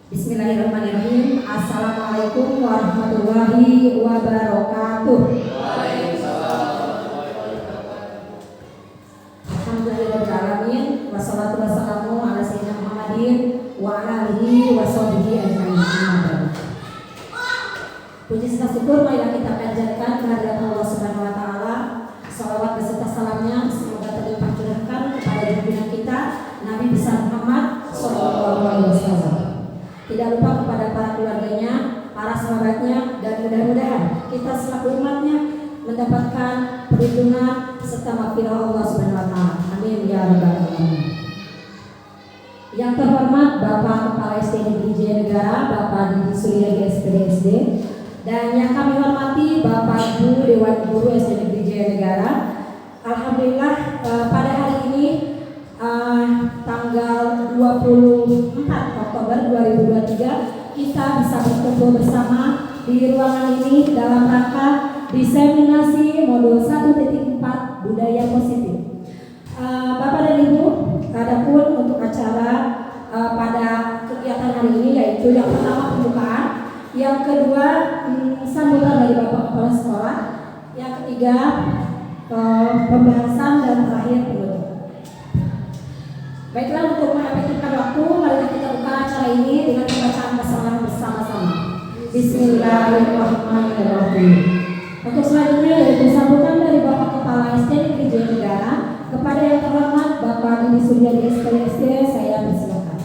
Bismillahirrahmanirrahim. Assalamualaikum warahmatullahi wabarakatuh. Alhamdulillahirrahmanirrahim. Wassalatu wassalamu ala sayyidina Muhammadin wa ala alihi wa sahbihi ajma'in. Puji serta syukur marilah kita panjatkan kehadirat Allah Subhanahu wa taala. Shalawat beserta salamnya semoga terlimpah curahkan kepada junjungan kita Nabi besar Muhammad sallallahu alaihi wasallam. Tidak lupa kepada para keluarganya, para sahabatnya, dan mudah-mudahan kita selaku umatnya mendapatkan perlindungan serta maghfirah Allah Subhanahu wa taala. Amin ya rabbal alamin. Yang terhormat Bapak Kepala SD Negeri Jaya Negara, Bapak Didi Suryadi SPD, dan yang kami hormati Bapak Ibu Dewan Guru SD Negeri Jaya Negara. Alhamdulillah pada hari ini tanggal 24 Oktober 2023 kita bisa berkumpul bersama di ruangan ini dalam rangka diseminasi modul 1.4 budaya positif. Bapak dan Ibu, adapun untuk acara pada kegiatan hari ini yaitu yang pertama pembukaan, yang kedua sambutan dari Bapak Kepala Sekolah, yang ketiga pembahasan, dan terakhir penutup. Baiklah, untuk menghabiskan waktu, mari kita buka acara ini dengan pembacaan basmalah bersama-sama. Bismillahirrahmanirrahim. Untuk selanjutnya yaitu sambutan dari Bapak Kepala SD Negeri Jaya Negara kepada yang terhormat Bapak Didi Suryadi SPD, saya persilakan.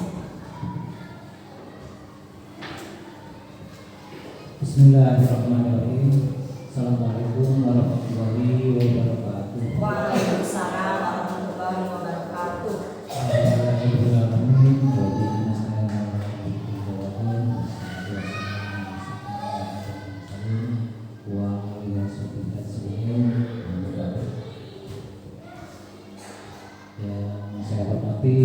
Bismillahirrahmanirrahim. Assalamualaikum warahmatullahi wabarakatuh. Waalaikumsalam warahmatullahi wabarakatuh. Yang saya hormati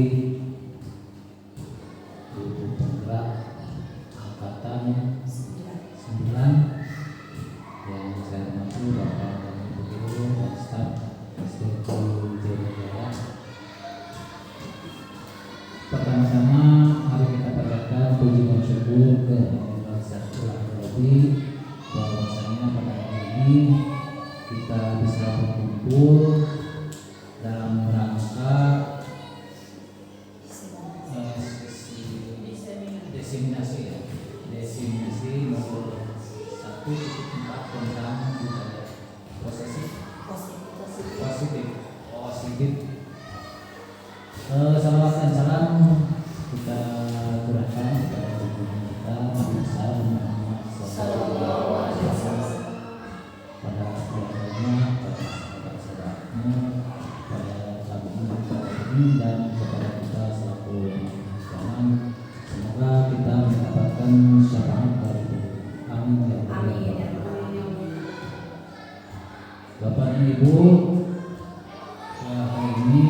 Ibu Penggerak Angkatan 9, yang saya hormati Bapak dan Ibu Guru dan staf SD Jaya Negara. Pertama-tama mari kita panjatkan puji dan syukur ke Allah bahwasanya pada hari ini kita bisa berkumpul dalam rangka desimasi modul 1.4 tentang budaya positif. Salawat dan salam kita curahkan kepada junjungan kita Nabi besar Muhammad sallallahu alaihi wasallam, pada keluarganya, pada sahabat-sahabatnya, pada tabi'in dan kepada kita selaku muslimin. Semoga kita mendapatkan syafaat dari beliau. Amin ya rabbal alamin. Bapak dan Ibu, hari ini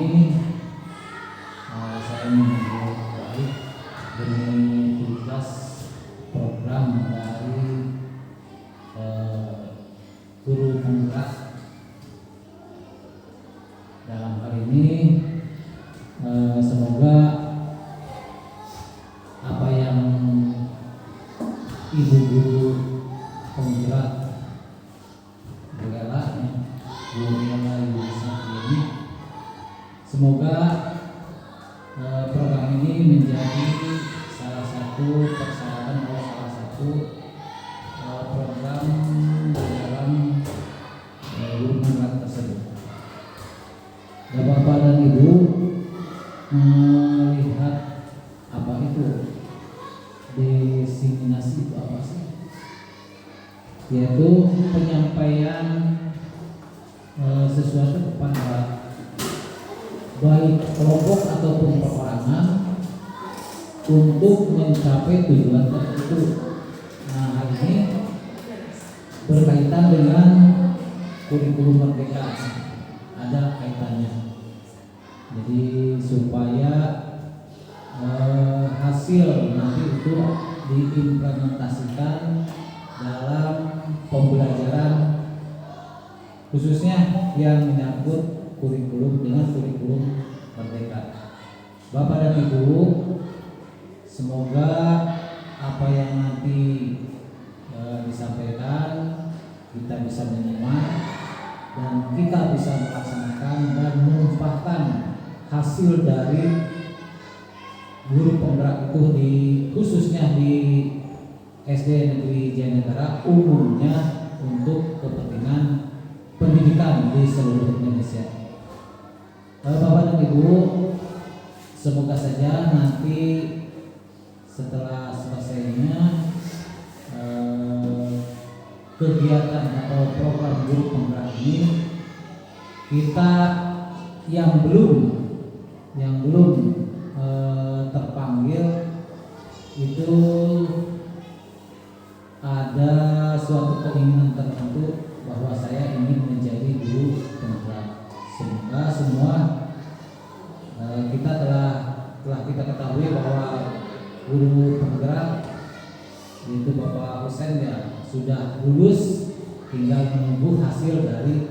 saya memulai demi tugas program dari guru penggerak. Dalam hari ini semoga apa yang ibu guru penggerak bergerak guru yang bisa ini, semoga program ini menjadi salah satu persyaratan atau salah satu program dalam guru penggerak tersebut. Bapak dan Ibu melihat apa itu diseminasi, itu apa sih? Yaitu penyampaian sesuatu kepada baik kelompok ataupun perorangan untuk mencapai tujuan tertentu. Nah, hal ini berkaitan dengan kurikulum merdeka, ada kaitannya. Jadi supaya hasil nanti itu diimplementasikan dalam pembelajaran, khususnya yang menyangkut kurikulum dengan kurikulum merdeka. Bapak dan Ibu, semoga apa yang nanti disampaikan kita bisa menyimak dan kita bisa melaksanakan dan menumpahkan hasil dari guru penggerak itu khususnya di SD Negeri Jayanegara umumnya untuk kepentingan pendidikan di seluruh Indonesia. Bapak dan Ibu, semoga saja nanti setelah selesainya kegiatan atau program guru penggerak ini, kita yang belum terpanggil itu ada suatu keinginan tertentu bahwa saya ingin menjadi guru penggerak. Semoga semua kita telah kita ketahui bahwa guru penggerak itu Bapak Husen ya sudah lulus, tinggal menunggu hasil dari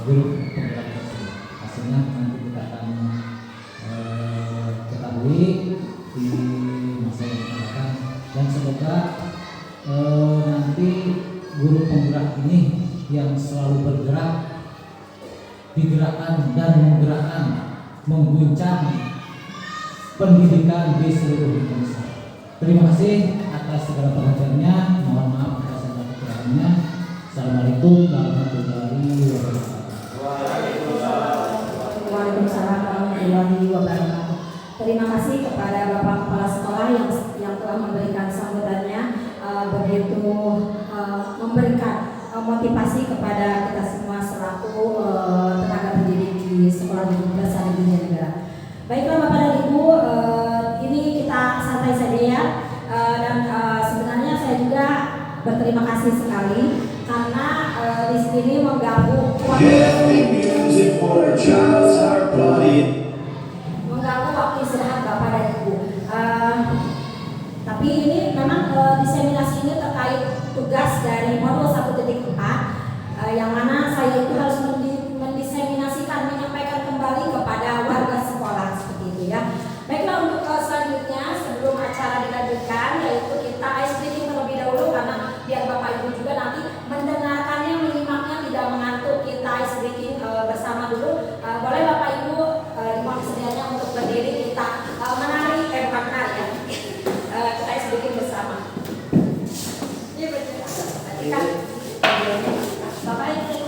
guru penggerak tersebut. Hasilnya nanti kita akan ketahui di masa yang akan datang, dan semoga nanti guru penggerak ini yang selalu bergerak, digerakkan dan menggerakkan, mengguncang pendidikan di seluruh Indonesia. Terima kasih atas segala perhatiannya. Mohon maaf atas segala kekurangannya. Assalamualaikum warahmatullahi wabarakatuh. Waalaikumsalam warahmatullahi wabarakatuh. Terima kasih kepada Bapak Kepala Sekolah yang telah memberikan sambutannya, begitu memberikan motivasi kepada kita semua selaku tenaga pendidik di Sekolah Negeri Dasar Negeri Jayanegara. Baiklah Bapak dan Ibu, ini kita santai saja ya, dan sebenarnya saya juga berterima kasih sekali karena di sini mengganggu waktu istirahat Bapak dan Ibu. Tapi ini memang diseminasi ini terkait tugas dari modul 1.4 yang mana saya itu harus mendiseminasikan, menyampaikan kembali kepada warga sekolah seperti itu ya. Baiklah, untuk selanjutnya sebelum acara dilanjutkan yaitu kita ice breaking terlebih dahulu, karena biar Bapak Ibu juga nanti mendengarkannya, menyimaknya tidak mengantuk. Kita ice breaking bersama dulu. Boleh Bapak Ibu dimohon sedianya untuk berdiri, kita menari, bukan menari ya. Kita ice breaking bersama. Ini kan Bapak Ibu.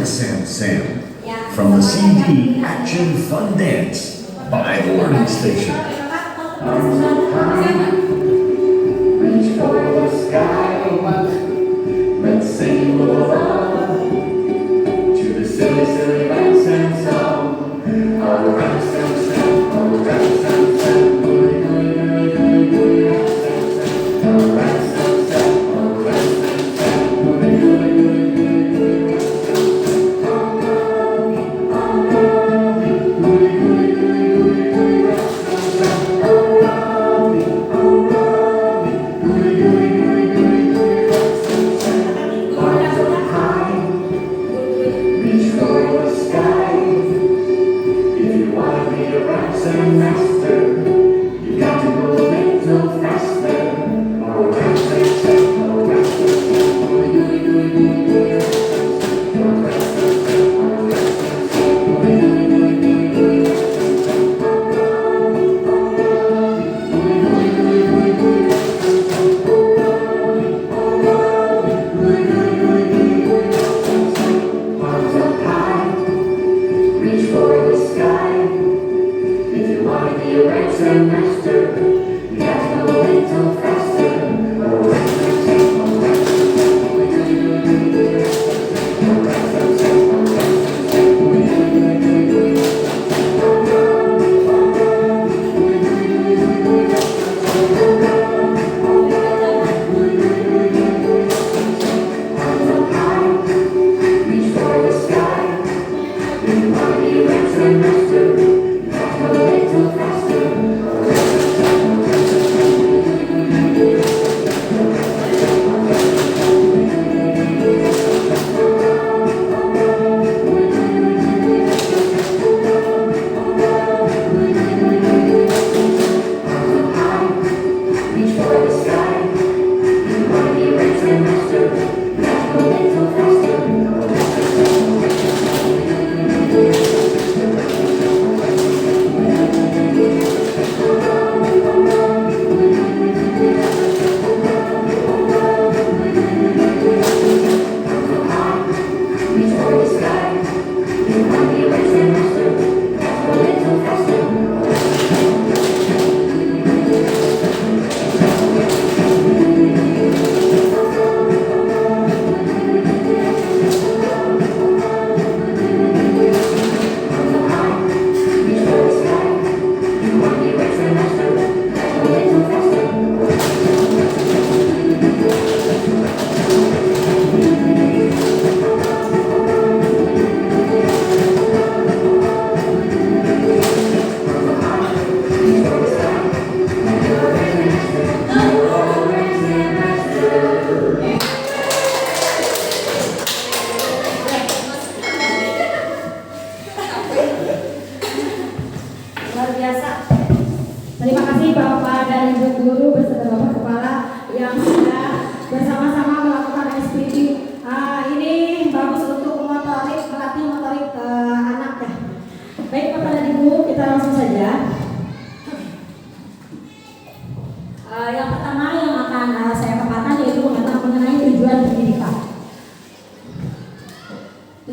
Sam Sam from the CD Action Fun Dance by the Learning Station. Reach for the sky, let's sing love to the silly, silly rhyme and song. All around Sam Sam, all around Sam Sam, all around Sam Sam, all around Sam Sam.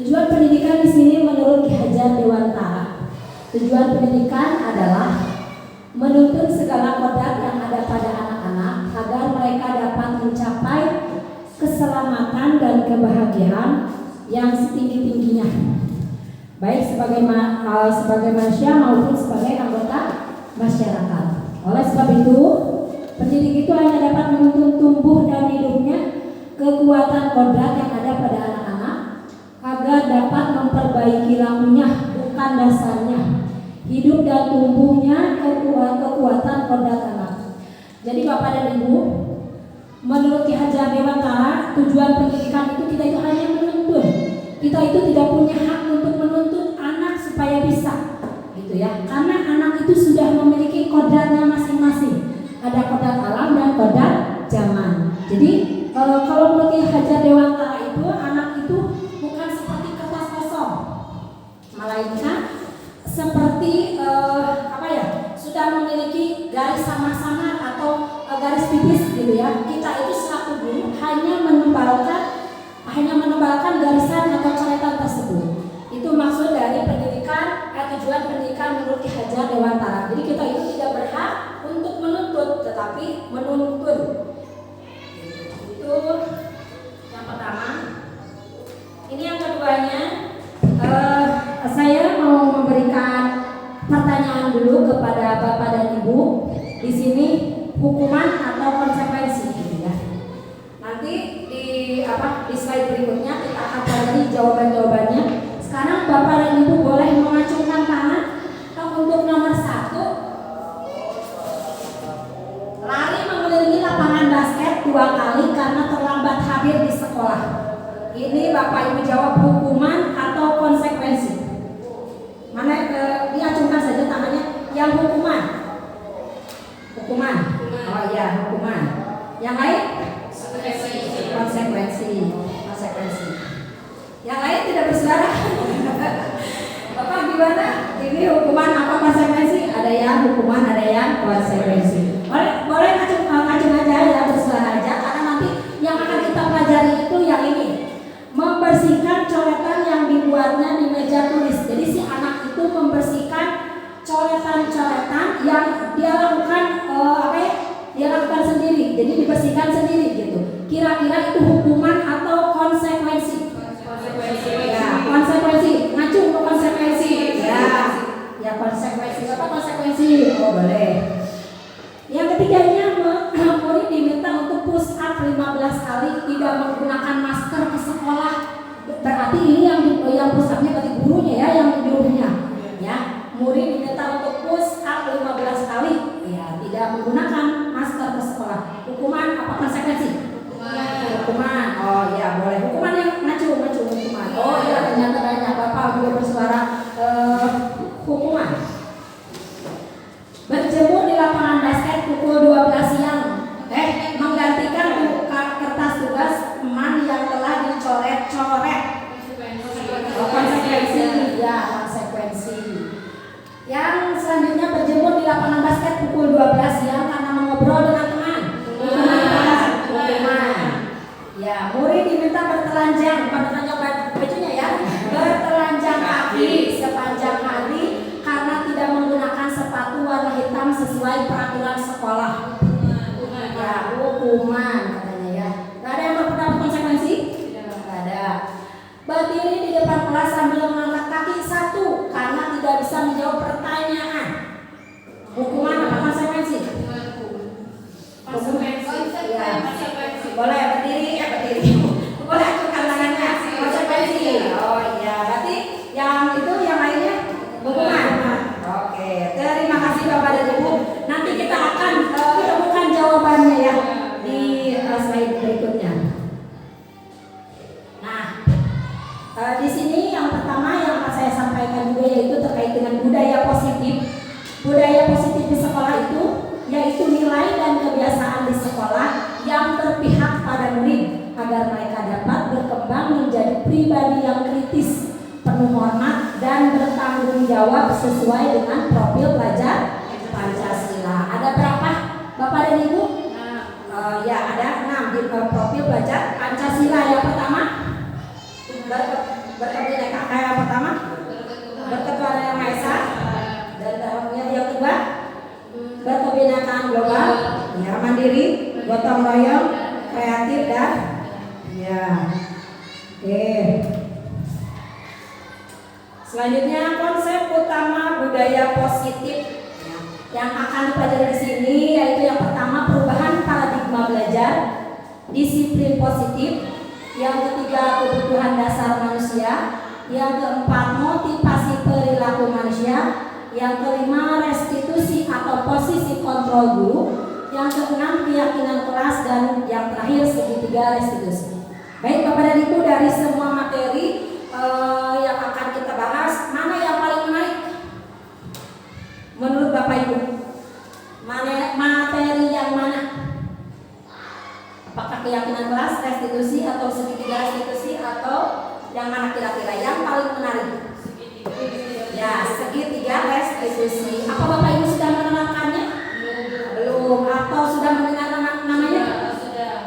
Tujuan pendidikan di sini menurut Ki Hajar Dewantara, tujuan pendidikan adalah menuntun segala kodrat yang ada pada anak-anak agar mereka dapat mencapai keselamatan dan kebahagiaan yang setinggi-tingginya, baik sebagai manusia maupun sebagai anggota masyarakat. Oleh sebab itu, pendidik itu hanya dapat menuntun tumbuh dan hidupnya kekuatan kodrat yang ada pada anak-anak agar dapat memperbaiki lakunya, bukan dasarnya, hidup dan tumbuhnya kekuatan kodrat anak. Jadi Bapak dan Ibu, menurut Ki Hajar Dewantara, tujuan pendidikan itu kita itu hanya menuntun. Kita itu tidak punya hak untuk menuntut anak supaya bisa, gitu ya. Karena anak itu sudah memiliki kodratnya masing-masing. Ada kodrat alam dan kodrat zaman. Jadi kalau menurut Ki Hajar Dewantara itu, anak itu bukan seperti kertas kosong, melainkan seperti sudah memiliki garis samar-samar atau garis tipis, gitu ya. Kita itu selaku guru hanya menebalkan garisan atau coretan tersebut. Itu maksud dari pendidikan, tujuan pendidikan menurut Ki Hajar Dewantara. Jadi kita itu tidak berhak untuk menuntut, tetapi menuntun. Itu yang pertama. Ini yang keduanya, saya mau memberikan pertanyaan dulu kepada Bapak dan Ibu. Di sini hukuman atau konsekuensi, gitu ya. Nanti di slide berikutnya kita akan pelajari jawaban-jawabannya. Sekarang Bapak dan Ibu boleh mengacungkan tangan. Untuk nomor 1, lari mengelilingi lapangan basket 2 kali karena terlambat hadir di sekolah. Ini Bapak Ibu jawab hukuman atau konsekuensi. Mana diacungkan saja tangannya. Yang hukuman. Oh iya, hukuman. Yang lain? Konsekuensi. Yang lain tidak bersaudara. Bapak gimana? Ini hukuman apa konsekuensi? Ada yang hukuman, ada yang konsekuensi. Boleh ngacung aja ya, bersaudara aja. Karena nanti yang akan kita pelajari itu yang ini. Membersihkan coretan yang dibuatnya di meja tulis. Jadi si anak itu membersihkan coretan-coretan yang dia lakukan dia lakukan sendiri. Jadi dibersihkan sendiri gitu. Kira-kira itu hukuman atau konsekuensi? Ya, konsekuensi. Ngacung ke konsekuensi. Ya konsekuensi. Apa konsekuensi? Oh boleh. Yang ketiganya, murid diminta untuk push up 15 kali, tidak menggunakan masker ke sekolah. Berarti ini yang push upnya berarti gurunya ya, yang menyuruhnya. Ya, murid diminta untuk push up 15 kali, ya tidak menggunakan masker ke sekolah. Hukuman apa konsekuensi? Hukuman. Oh ya boleh. Hukuman yang ngacung hukuman. Oh iya, ternyata banyak Bapak juga bersuara hukuman. Berjemur di lapangan basket pukul 12 siang. Menggantikan kertas tugas teman yang telah dicoret-coret. Konsekuensi. Ya, konsekuensi. Yang selanjutnya, berjemur di lapangan basket pukul 12 siang karena mengobrol dengan teman. Hukuman. Ya, murid diminta bertelanjang, bukan bertelanjang bajunya ya, bertelanjang kaki sepanjang hari karena tidak menggunakan sepatu warna hitam sesuai peraturan sekolah. Ya, hukuman katanya ya. Gak ada yang berpendapat konsekuensi? Gak ada. Berdiri di depan kelas sambil mengangkat kaki 1 karena tidak bisa menjawab pertanyaan. Hukuman apa konsekuensi? Konsekuensi. Ya. Boleh berdiri. Boleh acungkan tangannya. Konsekuensi. Oh iya, berarti yang itu yang lainnya hukuman. Oke, terima kasih Bapak dan Ibu. Nanti kita akan temukan jawabannya ya di slide berikutnya. Nah, di sini yang pertama yang akan saya sampaikan juga yaitu terkait dengan budaya positif. Budaya positif di sekolah itu yaitu nilai dan kebiasaan di sekolah yang berpihak pada murid agar mereka dapat berkembang menjadi pribadi yang kritis, penuh hormat dan bertanggung jawab sesuai dengan profil pelajar Pancasila. Ada berapa Bapak dan Ibu? Ya ada 6 di profil pelajar Pancasila. Yang pertama Berkebinekaan yang pertama, berketuhanan yang Maha Esa, dan yang kedua, berkebinekaan global, ya mandiri, gotong royong, kreatif dan ya. Oke. Selanjutnya konsep utama budaya positif yang akan dipelajari di sini yaitu yang pertama perubahan paradigma belajar, disiplin positif, yang ketiga kebutuhan dasar manusia, yang keempat motivasi perilaku manusia, yang kelima restitusi atau posisi kontrol guru, yang keenam keyakinan kelas, dan yang terakhir segitiga restitusi. Baik Bapak dan Ibu, dari semua materi yang akan kita bahas, mana yang paling menarik menurut Bapak Ibu? Materi yang mana? Apakah keyakinan kelas, restitusi, atau segitiga restitusi, atau yang mana kira-kira yang paling menarik? Ya, segitiga restitusi. Apa Bapak Ibu sudah menerapkannya? Belum. Atau sudah mendengar namanya?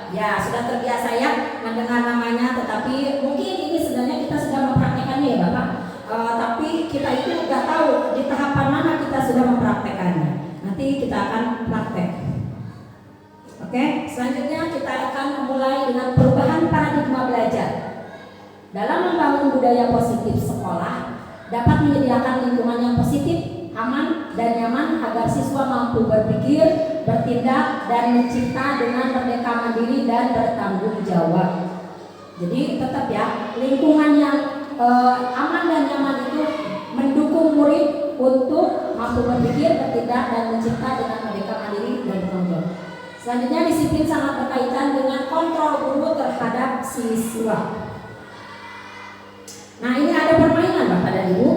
Ya, sudah terbiasa ya mendengar namanya, tetapi mungkin ini sebenarnya kita sudah mempraktekannya ya Bapak. Tapi kita itu nggak tahu di tahapan mana kita sudah mempraktekannya. Nanti kita akan praktek. Oke, selanjutnya kita akan memulai dengan perubahan paradigma belajar. Dalam membangun budaya positif sekolah dapat menyediakan lingkungan yang positif, aman, dan nyaman agar siswa mampu berpikir, bertindak, dan mencipta dengan merdeka mandiri dan bertanggung jawab. Jadi tetap ya, lingkungan yang aman dan nyaman itu mendukung murid untuk mampu berpikir, bertindak, dan mencipta dengan merdeka mandiri dan bertanggung jawab. Selanjutnya disiplin sangat berkaitan dengan kontrol guru terhadap siswa. Nah ini ada permainan Bapak dan Ibu.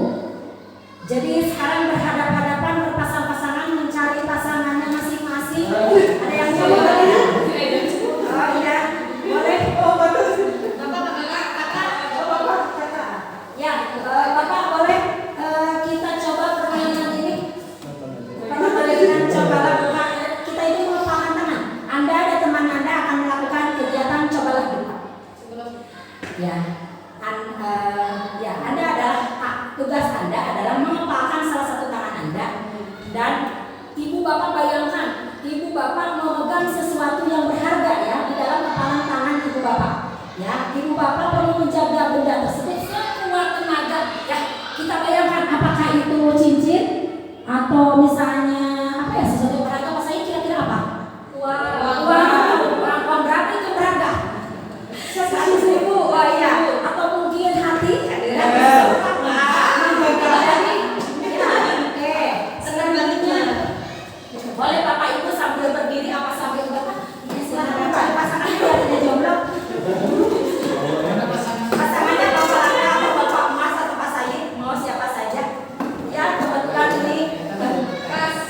Jadi sekarang berhadapan-hadapan berpasang-pasangan mencari pasangannya masing-masing. Ada yang coba ya? Oh iya, boleh. Oh bagus. Kakak. Ya, Bapak boleh kita coba permainan ini. Permainan cobalah buka. Kita ini melupakan tangan. Anda ada teman Anda akan melakukan kegiatan cobalah buka. Ya. Anda adalah tugas Anda adalah mengepalkan salah satu tangan Anda, dan ibu bapak bayangkan ibu bapak memegang sesuatu yang berharga ya di dalam kepalan tangan ibu bapak. Ya, ibu bapak perlu menjaga benda tersebut sekuat tenaga. Ya, kita bayangkan apakah itu cincin atau misalnya apa ya sesuatu berharga apa saya kira-kira apa? Uang berapa itu berharga? 100.000. Oh iya. Atau mungkin hati? Boleh Bapak Ibu sambil berdiri apa sambil bapak? Silakan pasangan biar jomblo. Pasangannya bapak Anda atau bapak emas atau Pak Said, mau siapa saja. Ya kebetulan ini pas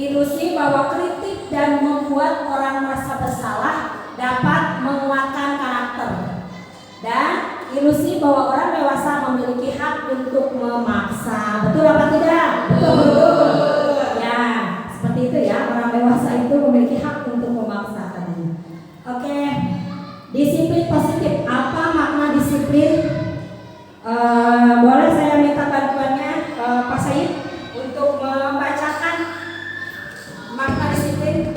Ilusi bahwa kritik dan membuat orang merasa bersalah dapat menguatkan karakter. Dan ilusi bahwa orang dewasa memiliki hak untuk memaksa. Betul apa tidak? Betul. Ya, seperti itu ya. Orang dewasa itu memiliki hak untuk memaksa katanya. Oke. Disiplin positif. Apa makna disiplin? Boleh saya minta bantuannya Pak Said untuk membacakan makna disiplin?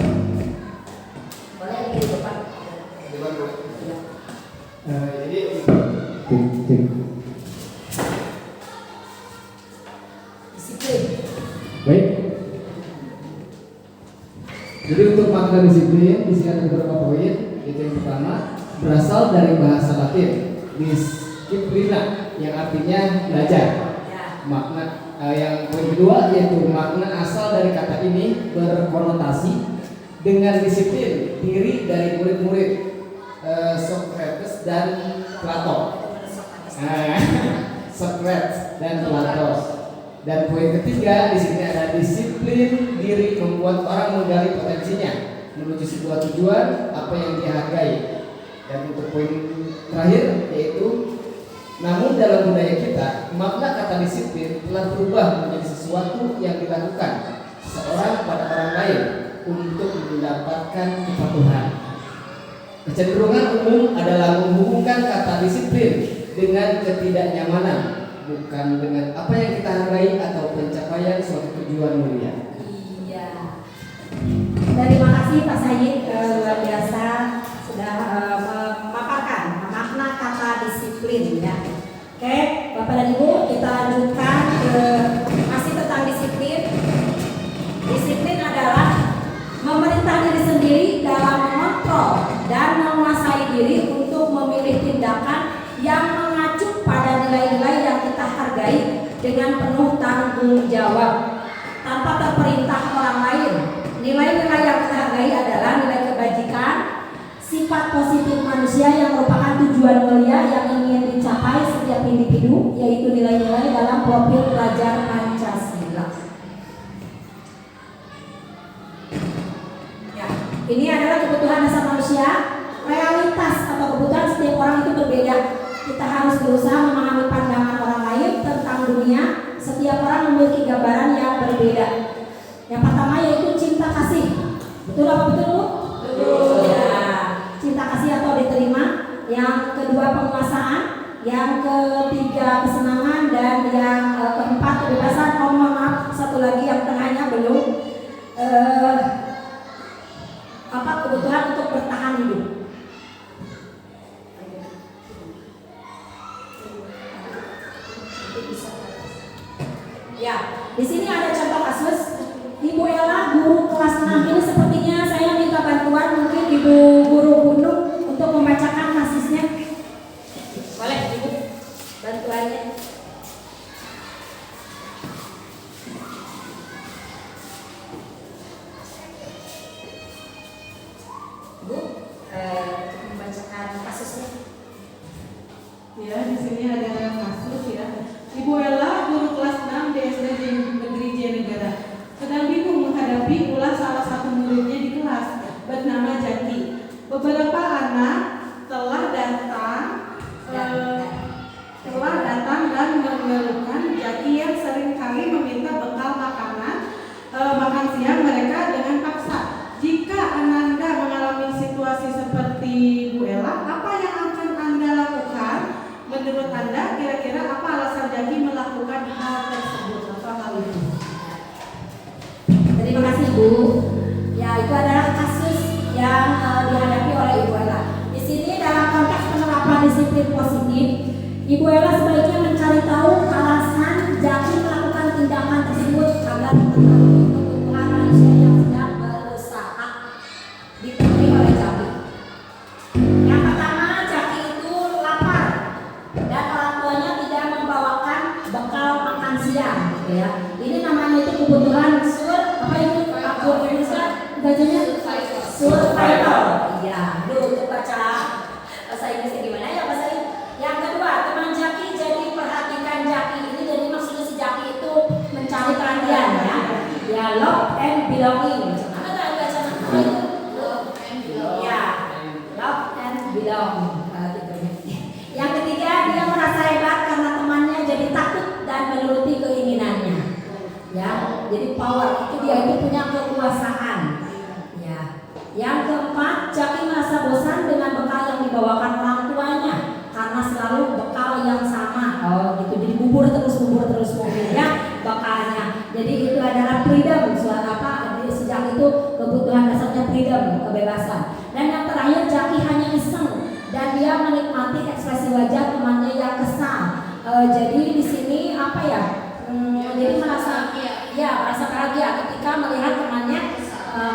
Boleh gitu Pak. Jadi Disiplin. baik. Jadi untuk makna disiplin di sini ada beberapa poin. Itu yang pertama berasal dari bahasa Latin disciplina yang artinya belajar. Makna yang poin kedua yaitu makna asal dari kata ini berkonotasi dengan disiplin diri dari murid-murid Socrates dan Plato. Socrates dan Plato. Dan poin ketiga di sini ada disiplin diri membuat orang menggali potensinya menuju sebuah tujuan apa yang dihargai. Dan untuk poin terakhir yaitu namun dalam budaya kita makna kata disiplin telah berubah menjadi sesuatu yang dilakukan seseorang pada orang lain untuk mendapatkan kepatuhan. Kecenderungan umum adalah menghubungkan kata disiplin dengan ketidaknyamanan, bukan dengan apa yang kita hargai atau pencapaian suatu tujuan mulia. Iya. Terima kasih Pak Said, luar biasa sudah memaparkan makna kata disiplin ya. Oke, Bapak dan Ibu, kita lanjutkan ke masih tentang disiplin. Disiplin adalah memerintah diri sendiri dalam mengontrol dan menguasai diri untuk memilih tindakan yang mengacu pada nilai-nilai yang kita hargai dengan penuh tanggung jawab tanpa terperintah orang lain. Nilai-nilai yang kita hargai adalah nilai kebajikan, sifat positif manusia yang merupakan tujuan mulia yang ingin dicapai setiap individu, yaitu nilai-nilai dalam profil pelajar Pancasila. Ya, ini adalah kebutuhan dasar manusia. Realitas atau kebutuhan setiap orang itu berbeda. Kita harus berusaha memahami pandangan orang lain tentang dunia. Setiap orang memiliki gambaran yang berbeda. Yang pertama yaitu cinta kasih. Betul apa betul Bu? Betul. Ya, cinta kasih atau diterima. Yang kedua penguasaan. Yang ketiga kesenangan. Dan yang keempat kebebasan. Oh maaf, satu lagi yang tengahnya belum. Kebutuhan untuk bertahan hidup. Ya, di sini ada contoh kasus Ibu Ella, guru kelas 6 ini sepertinya saya minta bantuan mungkin Ibu Guru Gunung untuk membacakan kasisnya. Ya, di sini ada kasus ya. Ibu Ella, guru kelas 6 di SD Negeri Jayanegara, sedang bingung menghadapi ulah salah satu muridnya di kelas bernama Jaki. Beberapa anak telah datang dan mengeluhkan Jaki yang seringkali meminta bekal makan siang mereka dengan paksa. Jika Ananda mengalami situasi seperti Bu Ella, apa yang akan Anda lakukan? Menurut Anda, kira-kira apa alasan Jaki melakukan hal tersebut? Apa hal itu? Terima kasih Bu. Ya, itu adalah kasus yang dihadapi oleh Ibu Ella. Di sini dalam konteks penerapan disiplin positif, Ibu Ella sebaiknya mencari tahu alasan Jaki melakukan tindakan tersebut agar mengetahui kebutuhan manusia yang sedang berusaha dipenuhi oleh Jaki. Yang pertama, Jaki itu lapar dan orang tuanya tidak membawakan bekal makan siang, gitu ya. Ini namanya itu kebutuhan apa itu? Aku Indonesia bacanya survival. Iya, dulu baca bahasa Inggrisnya gimana ya bahasa Inggris. Yang kedua, teman Jaki, jadi perhatikan Jaki ini, jadi maksudnya si Jaki itu mencari perhatian ya. Ya, love and belonging. Apa tuh baca apa itu? Love and belong. Ya, love and belong. Yang ketiga, dia merasa hebat karena temannya jadi takut dan menuruti keinginannya. Ya, jadi power itu dia itu punya kekuasaan. Ya. Yang keempat, Jaki merasa bosan dengan bekal yang dibawakan orang tuanya karena selalu bekal yang sama. Oh, gitu. Jadi bubur terus ya bekalnya. Jadi itu adalah freedom, sejak itu kebutuhan dasarnya freedom, kebebasan. Dan yang terakhir, Jaki hanya iseng dan dia menikmati ekspresi wajah temannya yang kesal. Jadi di sini apa ya? Jadi merasa bahagia ketika melihat temannya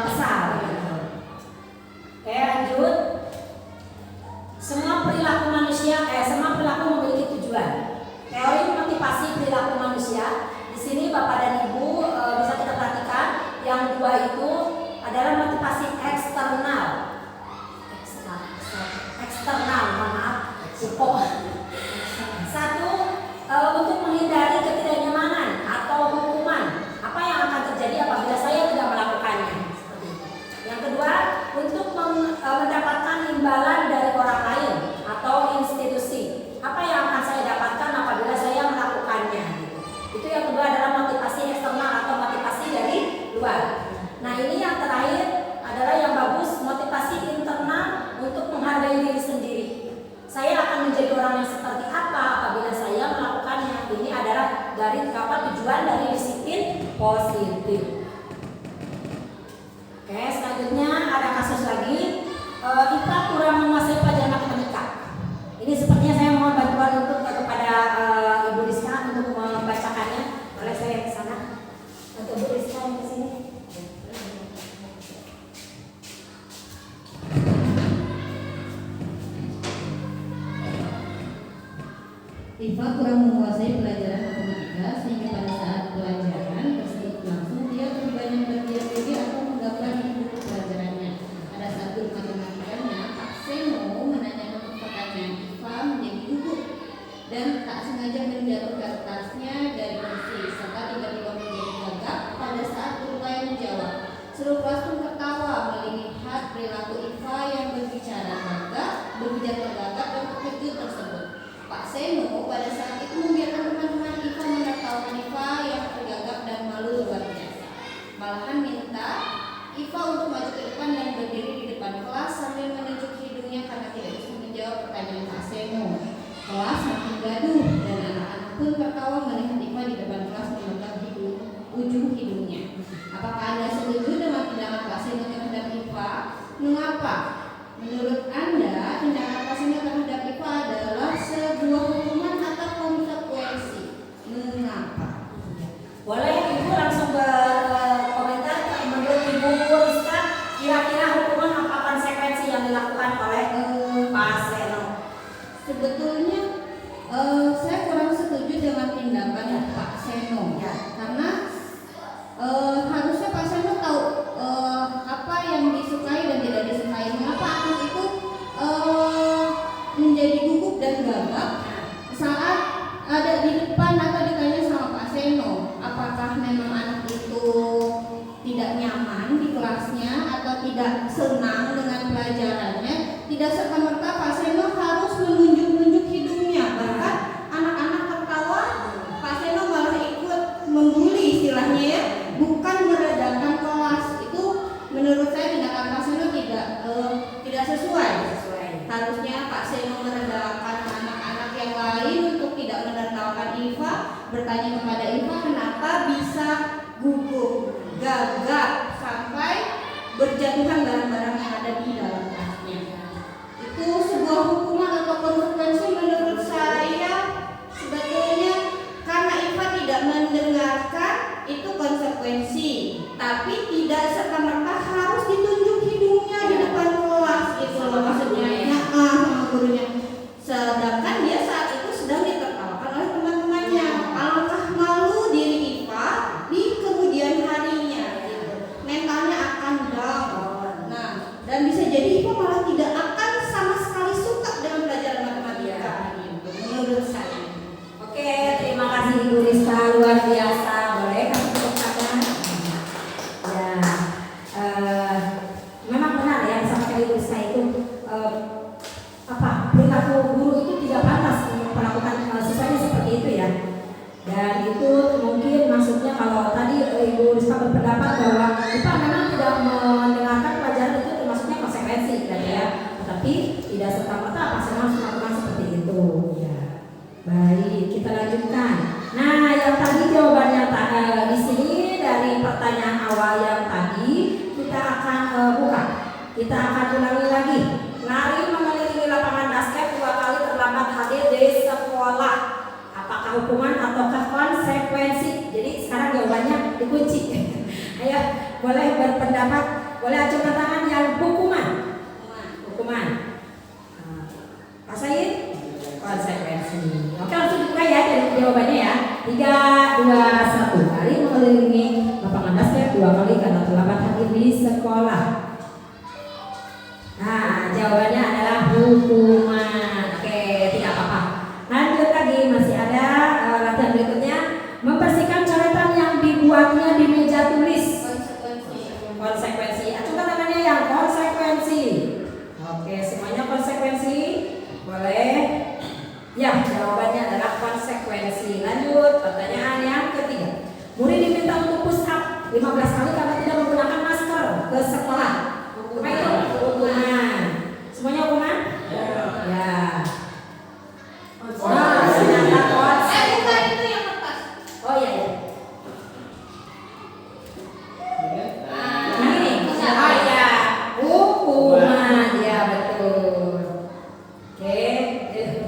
kesal. Oke, lanjut. Semua perilaku memiliki tujuan. Teori motivasi perilaku manusia. Di sini Bapak dan Ibu bisa kita perhatikan yang dua itu adalah motivasi eksternal. Satu, untuk menghindari ketidaknyamanan atau hukuman. Apa yang akan terjadi apabila saya tidak melakukannya? Yang kedua, untuk mendapatkan imbalan dari orang lain atau institusi. Apa yang akan saya dapatkan apabila saya melakukannya? Itu yang kedua adalah motivasi eksternal atau motivasi dari luar. Nah, ini yang terakhir adalah yang bagus, motivasi internal untuk menghargai diri sendiri. Saya akan menjadi orang yang seperti apa apabila saya melakukannya. Ini adalah dari tujuan dari disiplin positif. Oke, selanjutnya ada kasus lagi. Ipa kurang menguasai pelajaran matematika. Ini sepertinya saya mohon bantuan untuk kepada Ibu Rizka untuk membacakannya. Boleh saya ke sana? Untuk Ibu Rizka yang ke sini. Iva kurang menguasai pelajaran matematika sehingga pada saat pelajaran tersebut berlangsung dia lebih banyak berdiam diri atau menggambar di buku pelajarannya. Pada saat guru matematikanya, Pak Seno menanyakan pertanyaan Iva menjadi gugup dan tak sengaja menjatuh kertasnya dari kursi serta tiba-tiba menjadi gagap pada saat berupaya menjawab. Seluruh kelas pun tertawa melihat perilaku Iva yang berbicara tergagap dan terkejut tersebut. Pak Seno pada saat itu membiarkan teman-teman Iva menertawakan Iva yang tergagap dan malu luar biasa. Malahan minta Iva untuk maju ke depan dan berdiri di depan kelas sambil menunjuk hidungnya karena tidak bisa menjawab pertanyaan Pak Seno. Kelas makin gaduh dan anak-anak pun tertawa melihat Iva di depan kelas memegang ujung hidungnya. Apakah Anda setuju dengan tindakan Pak Seno terhadap Iva? Mengapa? Menurut Anda, tindakan Pak Seno terhadap Iva adalah sebuah hukuman atau konsekuensi? Mengapa? Boleh Ibu langsung berkomentar. Menurut Ibu Rizka, kira-kira hukuman apa konsekuensi yang dilakukan oleh Pak Seno? Sebetulnya saya kurang setuju dengan tindakan Pak Seno karena harusnya Pak Seno tahu apa yang disukai dan tidak disukai. Mengapa anak itu menjadi gugup dan gagap bertanya kepada Iva kenapa bisa gugup, gagap sampai berjatuhan barang-barang yang ada di dalam tasnya. Itu sebuah hukuman atau konsekuensi menurut saya sebetulnya karena Iva tidak mendengarkan itu konsekuensi, tapi tidak serta-merta harus ditunjuk hidungnya di depan kelas gitu loh maksudnya ya, sama gurunya. Sedangkan dia saat itu sedang ditertawakan oleh teman-temannya. Alangkah malu diri Iva di kemudian harinya gitu. Mentalnya akan down. Nah, dan bisa jadi Iva malah tidak akan sama sekali suka dengan pelajaran matematika gitu, menurut saya. Oke, terima kasih Ibu Rizka, luar biasa. Boleh kasih tepuk tangan? Ya, memang benar ya disampaikan Ibu Rizka itu perilaku guru itu tidak pantas melakukan siswanya seperti itu ya. Dan itu mungkin maksudnya kalau tadi Ibu Rizka berpendapat bahwa Iva memang tidak mendengarkan pelajaran itu termasuknya konsekuensi kan ya. Tetapi tidak serta-merta pasti harus melakukan seperti itu ya. Baik, kita lanjutkan. Nah, yang tadi jawabannya di sini dari pertanyaan awal yang tadi kita akan buka. Kita akan ulangi lagi. Lari mengelilingi lapangan basket 2 kali terlambat hadir di sekolah. Apakah hukuman ataukah konsekuensi? Jadi sekarang jawabannya dikunci. Ayo, boleh berpendapat, boleh acungkan tangan yang hukuman. Hukuman. Pak Said? Konsekuensi. Oke, langsung dibuka ya dari jawabannya ya. 3, 2, 1. Lari mengelilingi lapangan basket 2 kali karena terlambat hadir di sekolah. Nah, jawabannya adalah hukuman. Oke, tidak apa-apa. Lanjut lagi, masih ada latihan berikutnya. Membersihkan coretan yang dibuatnya di meja tulis. Konsekuensi. Acungkan tangannya yang konsekuensi. Oke, semuanya konsekuensi. Boleh. Ya, jawabannya adalah konsekuensi. Lanjut, pertanyaan yang ketiga. Murid diminta untuk push up 15 kali karena tidak menggunakan masker ke sekolah. Apa itu? Hukuman. Semuanya hukuman? Ya. Ternyata konsekuensi. Bukan itu yang kertas. Oh iya ya. Nah ini. Oh iya. Hukuman. Ya betul. Oke.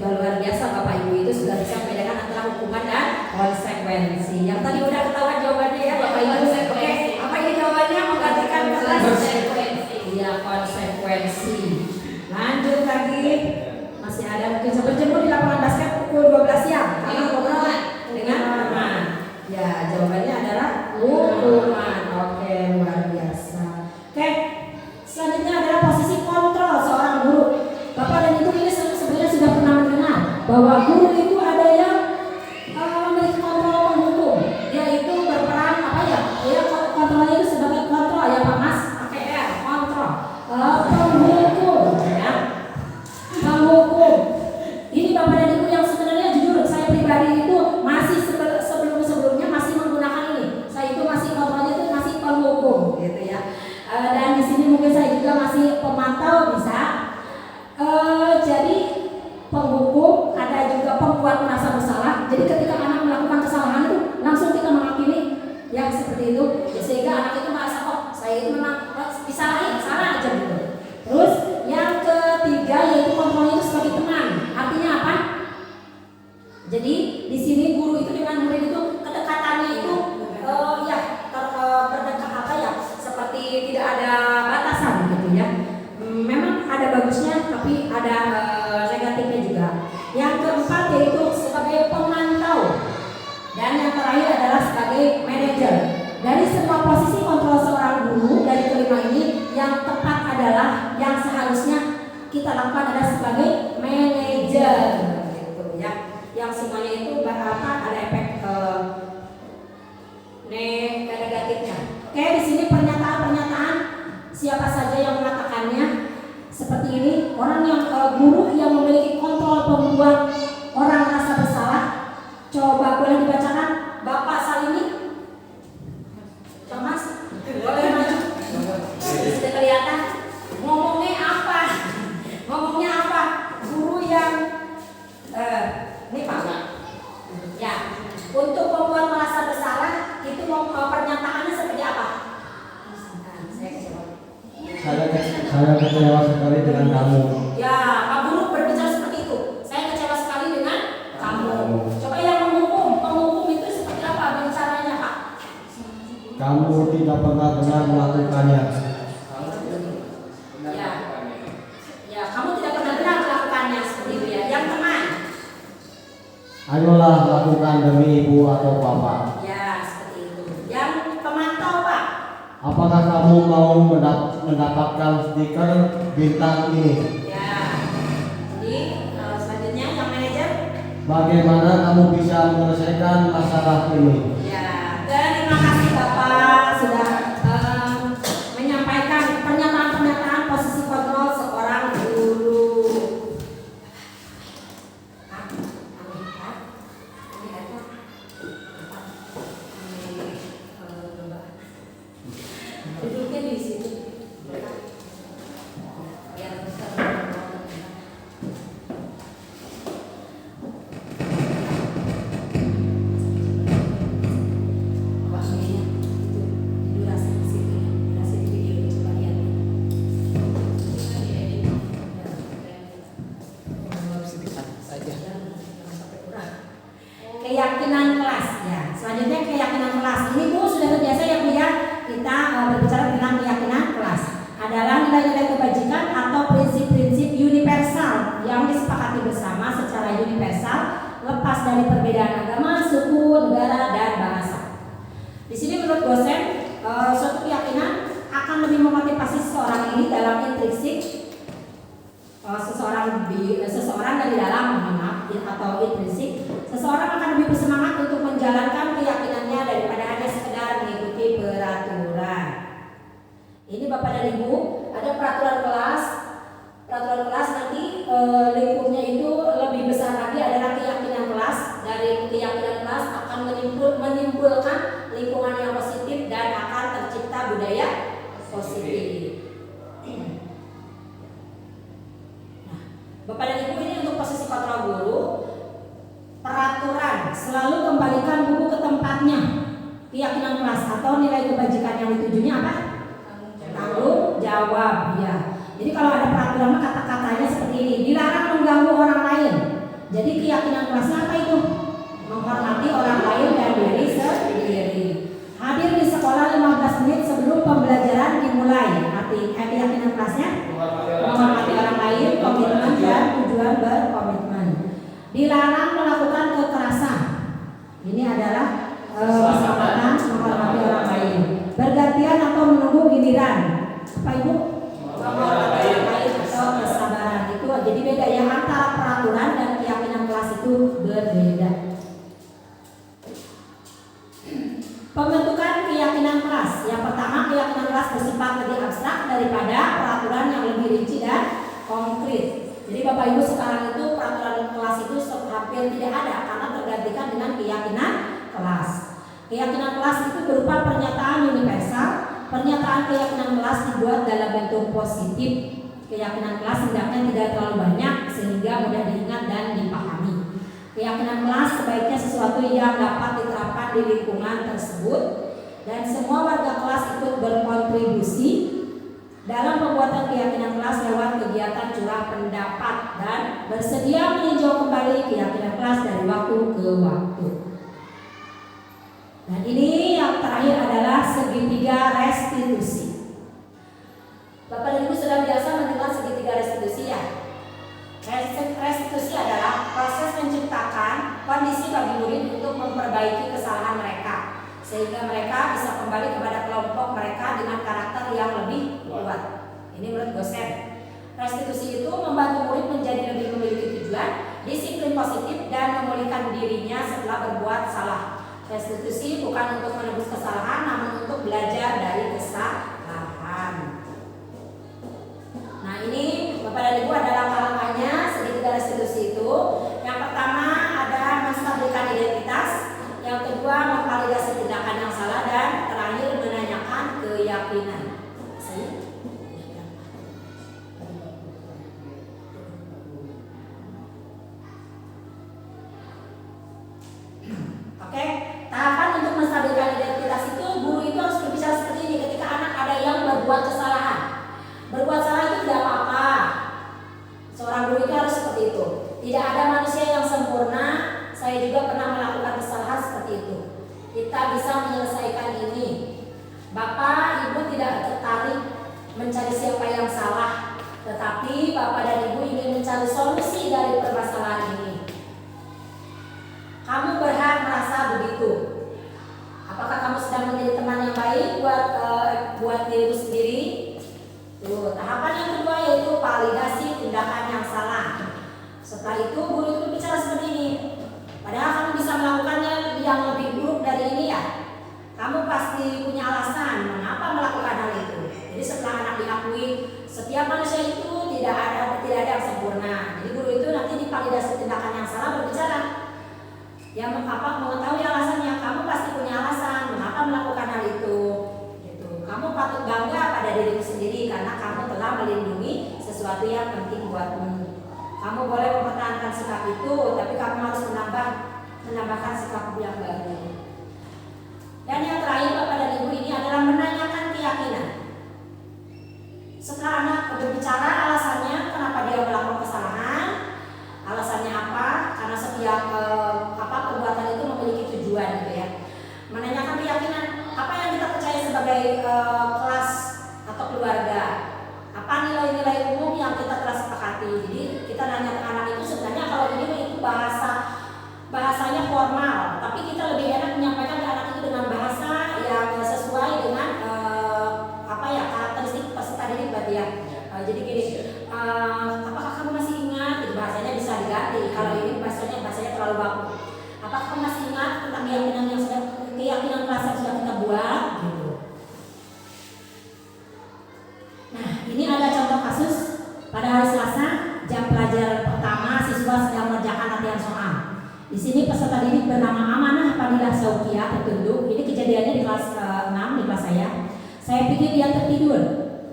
Luar biasa Bapak Ibu itu sudah bisa membedakan antara hukuman dan konsekuensi. Yang tadi udah ketahuan jawabannya ya Bapak Ibu. Oke. Apa ini jawabannya? Menggantikan kertas. Iya, konsekuensi. Lanjut lagi. Masih ada mungkin berjemur di lapangan basket pukul 12 siang karena ngobrol dengan teman. Ya, jawabannya adalah hukuman. Oke, luar biasa. Oke. Selanjutnya adalah posisi kontrol seorang guru. Bapak dan Ibu ini sebenarnya sudah pernah mendengar bahwa guru itu ada yang memiliki kontrol penghukum. Dia itu berperan apa ya? Dia kontrolnya itu sebagai kontrol ya Pak Mas. Pakai R, kontrol. Penghukum ya. Penghukum. Ini Bapak dan Ibu yang sebenarnya jujur saya pribadi itu masih sebelumnya masih menggunakan ini. Saya itu masih kontrolnya itu masih penghukum gitu ya. Dan di sini mungkin saya juga masih pemantau bisa. Jadi penghukum ada juga pembuat merasa bersalah. Jadi ketika anak melakukan kesalahan itu langsung kita menghakimi yang seperti itu, sehingga anak itu merasa oh saya itu memang disalahin, salah aja gitu. Terus yang ketiga yaitu kontrolnya itu sebagai teman. Artinya apa? Jadi di sini guru itu dengan murid itu kedekatannya itu berdekat apa ya? Seperti tidak ada batasan gitu ya. Memang ada bagusnya tapi ada negatifnya juga. Yang keempat yaitu sebagai pemantau. Dan yang terakhir adalah sebagai manajer. Dari semua posisi kontrol seorang guru dari kelima ini yang tepat adalah yang seharusnya kita lakukan adalah sebagai manajer gitu ya. Yang semuanya itu ada efek negatifnya. Oke, di sini pernyataan-pernyataan siapa saja yang mengatakannya seperti ini. Orang yang guru yang memiliki kontrol pembuat orang merasa bersalah. Coba boleh dibacakan Bapak Salini. Thomas, boleh maju. Sudah kelihatan. Ngomongnya apa? Guru yang Saya kecewa sekali dengan kamu. Ya, Pak Guru berbicara seperti itu. Saya kecewa sekali dengan kamu. Coba yang menghukum itu seperti apa bicaranya, Pak? Kamu tidak pernah benar melakukannya. Ya, kamu tidak pernah benar melakukannya seperti itu ya. Yang teman. Ayolah lakukan demi ibu atau bapak. Ya, seperti itu. Yang pemantau, Pak. Apakah kamu mau mendapatkan stiker bintang ini? Ya. Jadi selanjutnya yang manajer. Bagaimana kamu bisa menyelesaikan masalah ini? Ya, terima kasih Bapak sudah menyampaikan pernyataan posisi kontrol seorang guru. Duduknya di situ. Keyakinan kelas ya. Selanjutnya keyakinan kelas. Ini Bu sudah terbiasa ya Bu ya. Kita berbicara tentang keyakinan kelas. Adalah nilai-nilai kebajikan atau prinsip-prinsip universal yang disepakati bersama secara universal, lepas dari perbedaan agama, suku, negara, dan bahasa. Di sini menurut dosen, suatu keyakinan akan lebih memotivasi seseorang ini dalam intrinsik seseorang dari dalam atau intrinsik, seseorang akan lebih bersemangat untuk menjalankan keyakinannya daripada hanya sekedar mengikuti peraturan. Ini Bapak dan Ibu, ada peraturan kelas. Peraturan kelas nanti lingkupnya itu lebih besar lagi adalah keyakinan kelas. Dari keyakinan kelas akan menimbulkan lingkungan yang positif dan akan tercipta budaya positif. Bapak dan Ibu, ini untuk posisi kontrol guru. Peraturan selalu kembalikan buku ke tempatnya. Keyakinan kelas atau nilai kebajikan yang ditujunya apa? Tanggung jawab ya. Jadi kalau ada peraturan kata-katanya seperti ini, dilarang mengganggu orang lain. Jadi keyakinan kelasnya apa itu? Menghormati orang lain dan diri sendiri. Hadir di sekolah 15 menit sebelum pembelajaran dimulai. Keyakinan kelasnya menghormati orang lain, komitmen dan tujuan berkomitmen. Dilarang melakukan kekerasan. Ini adalah kesempatan menghormati orang lain. Bergantian atau menunggu giliran. Apa Ibu? Menghormati orang lain atau kesabaran. Itu jadi beda ya, antara peraturan dan keyakinan kelas itu berbeda. Pembentukan keyakinan kelas. Yang pertama, keyakinan kelas bersifat lebih abstrak daripada peraturan yang lebih rinci dan konkret. Jadi Bapak Ibu, sekarang itu peraturan kelas itu hampir tidak ada karena tergantikan dengan keyakinan kelas. Keyakinan kelas itu berupa pernyataan universal. Pernyataan keyakinan kelas dibuat dalam bentuk positif. Keyakinan kelas hendaknya tidak terlalu banyak sehingga mudah diingat dan dipahami. Keyakinan kelas sebaiknya sesuatu yang dapat diterapkan di lingkungan tersebut dan semua warga kelas ikut berkontribusi dalam pembuatan keyakinan kelas lewat kegiatan curah pendapat dan bersedia meninjau kembali keyakinan kelas dari waktu ke waktu. Dan ini yang terakhir adalah segitiga restitusi. Bapak dan Ibu sudah biasa mendengar segitiga restitusi ya? Restitusi adalah proses menciptakan kondisi bagi murid untuk memperbaiki kesalahan mereka sehingga mereka bisa kembali kepada kelompok mereka dengan karakter yang lebih kuat. Ini menurut dosen. Restitusi itu membantu murid menjadi lebih memiliki tujuan, disiplin positif dan memulihkan dirinya setelah berbuat salah. Restitusi bukan untuk menebus kesalahan, namun untuk belajar dari kesalahan. Nah, ini Bapak dan Ibu ada langkah-langkahnya segitiga restitusi itu. Yang pertama ada menstabilkan identitas, yang kedua memvalidasi tindakan yang salah, dan terakhir menanyakan keyakinan. Oke, tahapan untuk menstabilkan identitas itu guru itu harus berbicara seperti ini ketika anak ada yang berbuat kesalahan. Berbuat salah tidak ada manusia yang sempurna. Saya juga pernah melakukan kesalahan seperti itu. Kita bisa menyelesaikan ini. Bapak, Ibu tidak tertarik mencari siapa yang salah, tetapi Bapak dan Ibu ingin mencari solusi dari permasalahan ini. Kamu berhak merasa begitu. Apakah kamu sedang menjadi teman yang baik buat dirimu sendiri? Tuh, tahapan yang kedua yaitu validasi tindakan yang salah. Setelah itu guru itu bicara seperti ini. Padahal kamu bisa melakukannya yang lebih buruk dari ini ya. Kamu pasti punya alasan mengapa melakukan hal itu. Jadi setelah anak diakui, setiap manusia itu tidak ada yang sempurna. Jadi guru itu nanti di validasi tindakan yang salah berbicara. Yang mengetahui alasannya, kamu pasti punya alasan mengapa melakukan hal itu. Gitu. Kamu patut bangga pada dirimu sendiri karena kamu telah melindungi sesuatu yang penting buatmu. Kamu boleh mempertahankan sikap itu, tapi kamu harus menambahkan sikap yang baru. Dan yang terakhir Bapak dan Ibu ini adalah menanyakan keyakinan. Setelah anak berbicara alasannya kenapa dia melakukan kesalahan, alasannya apa? Karena setiap perbuatan itu memiliki tujuan gitu ya. Menanyakan keyakinan apa yang kita percaya sebagai kelas atau keluarga. Apa nilai-nilai umum yang kita telah sepakati. Jadi kita nanya ke anak itu sebenarnya kalau ini itu bahasanya formal, tapi kita lebih enak menyampaikan ke anak itu dengan bahasa yang sesuai dengan karakteristik peserta didik berarti ya. Jadi gini, apakah kamu masih ingat? Jadi bahasanya bisa diganti. Kalau ini bahasanya terlalu baku. Apakah kamu masih ingat tentang keyakinan kelas yang sudah kita buat? Gitu. Nah, ini ada contoh kasus pada hari Selasa jam pelajaran pertama siswa sedang mengerjakan latihan soal. Di sini peserta didik bernama Amanah Fadilah Saukia tertunduk. Ini kejadiannya di kelas 6 di kelas saya. Saya pikir dia tertidur.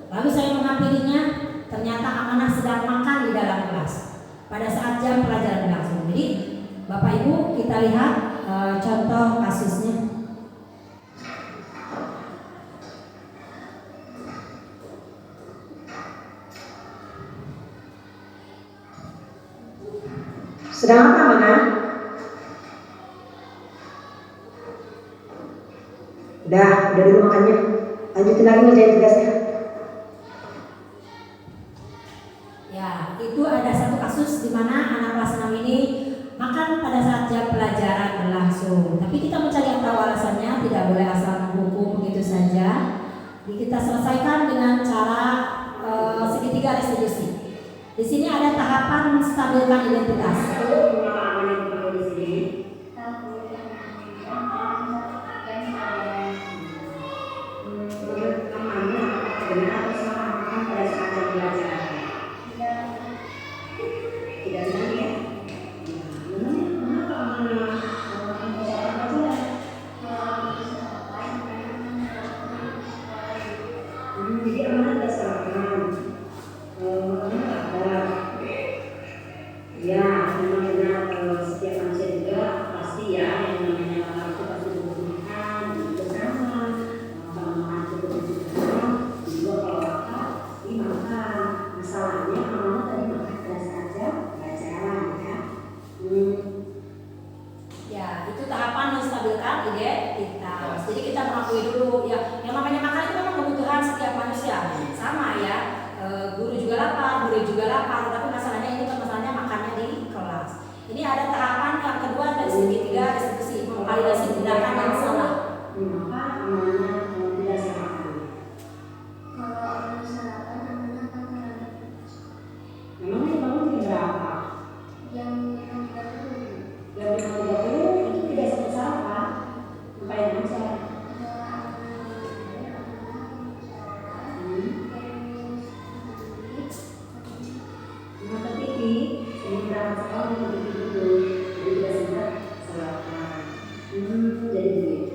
Lalu saya menghampirinya. Ternyata Amanah sedang makan di dalam kelas pada saat jam pelajaran berlangsung. Jadi Bapak Ibu kita lihat contoh kasusnya. Sedang apa Amanah? Udah dulu makannya. Lanjutin lagi ngerjain tugasnya. Ya, itu ada satu kasus di mana anak kelas 6 ini makan pada saat jam pelajaran berlangsung. Tapi kita mencari yang tahu alasannya, tidak boleh asal menghukum begitu saja. Jadi kita selesaikan dengan cara segitiga restitusi. Di sini ada tahapan menstabilkan identitas. Jadi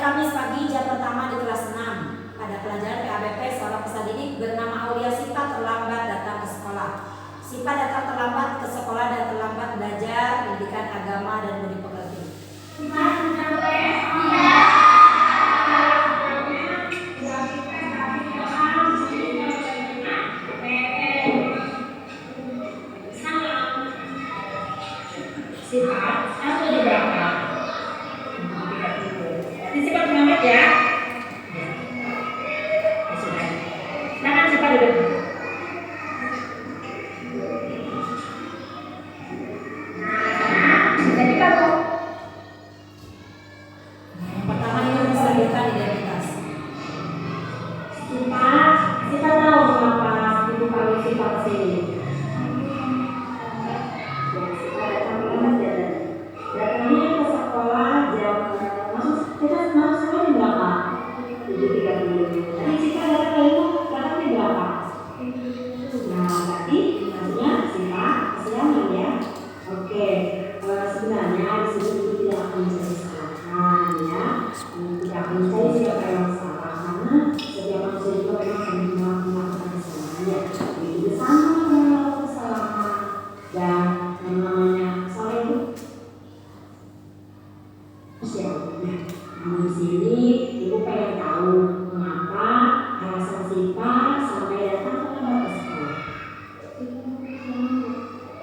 Kamis pagi jam pertama di kelas 6 pada pelajaran PABP, seorang peserta didik bernama Aulia Sipa terlambat datang ke sekolah. Sipa datang terlambat ke sekolah dan terlambat belajar pendidikan agama dan budi pekerti. Siapa? Aku di belakang. Siapa terlambat ya? Silakan siapa duduk. Jadi kalau Yang pertama ini menstabilkan identitas. kita tahu kenapa ibu kami Sipa kesini. Datangnya ke sekolah jam kita masuk sekolah di berapa? 7.30. Tadi Sipa datang di berapa? Nah, berarti maksudnya Sipa kesiangan ya. Oke, sebenarnya di sini itu tidak akan mencari kesalahan ya. Tidak akan mencari siapa yang salah karena setiap manusia juga memang melakukan kesalahan ya. Itu sama dengan melakukan kesalahan dan yang namanya salah itu siapa? Nah, di sini ibu pengen tahu mengapa alasan Sipa sampai datang ke sekolah.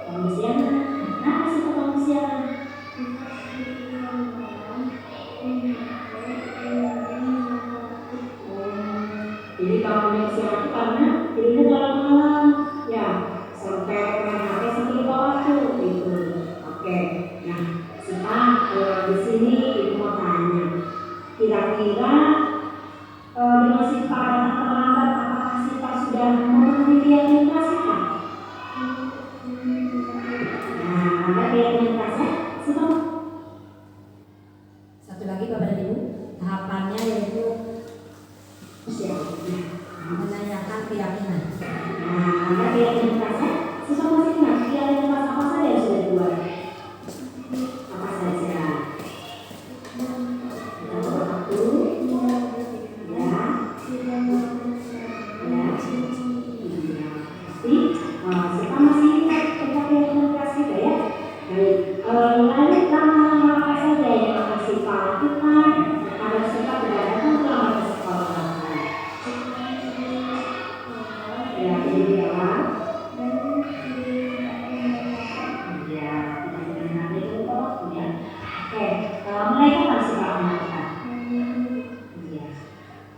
Kesiangan. Kenapa Sipa kesiangan? Jadi kalau kesiangan itu karena dirimu dalam malam ya sampai main HP sampai lupa waktu gitu. Oke, nah Sipa di sini ibu mau tanya, kira-kira dengan Sipa datang terlambat, apakah Sipa sudah memenuhi keyakinan Sipa? Nah, ada keyakinan Sipa? Sipa Satu lagi Bapak dan Ibu, tahapannya yaitu menanyakan keyakinan. Nah, ada keyakinan Sipa? Sipa masih ingat keyakinan apa saja yang sudah dibuat? Apa saja? Nomor 1 ya. Pasti Sipa masih ingat tentang keyakinan Sipa ya? Baik, lalu nama apa saja yang akan Sipa lakukan agar Sipa tidak datang terlambat ke sekolah? Ya, ini jawab. Ya, tidak benar itu kok ya. Oke, mulai kapan Sipa akan lakukan?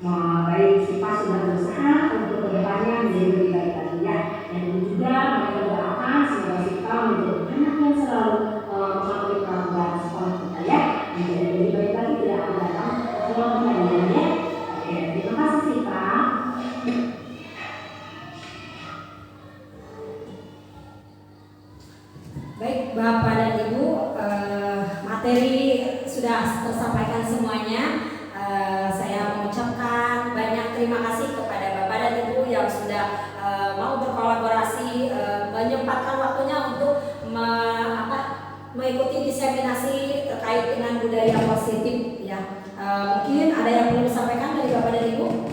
Ya, baik Sipa sudah berusaha untuk kedepannya menjadi lebih baik lagi ya. Dan juga mereka doakan semoga Sipa menjadi anak yang selalu mematuhi peraturan sekolah kita ya. Menjadi lebih baik lagi, tidak akan datang pulang kalian ya. Oke, terima kasih Sipa. Baik Bapak dan Ibu, materi sudah tersampaikan semuanya. Saya mengucapkan banyak terima kasih kepada Bapak dan Ibu yang sudah mau berkolaborasi, menyempatkan waktunya untuk mengikuti diseminasi terkait dengan budaya positif ya. Mungkin ada yang perlu disampaikan dari Bapak dan Ibu?